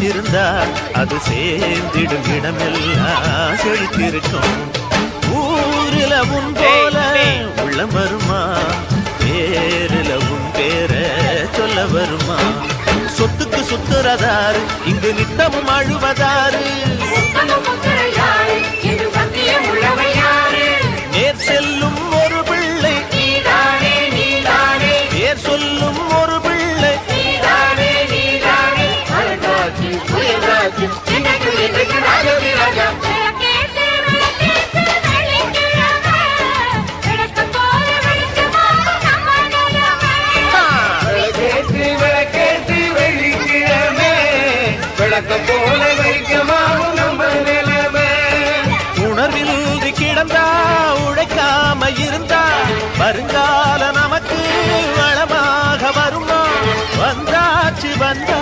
வச்சிருந்தா அது சேர்ந்திடும் இடமெல்லாம் செழித்திருக்கும். ஊரில உன் போல உள்ளம் வருமா, பேருல உன் பேர சொல்ல வருமா? சொத்துக்கு சுத்துறதாரு, இங்கு நித்தமும் அழுவதாரு? நேர் செல்லும் ஒரு பிள்ளை, பேர் சொல்லும் ஒரு பிள்ளை. உணர்வில் கிடந்தா உழைக்காம இருந்தா வருங்கால நமக்கு வளமாக வருமா? வந்தாச்சு வந்த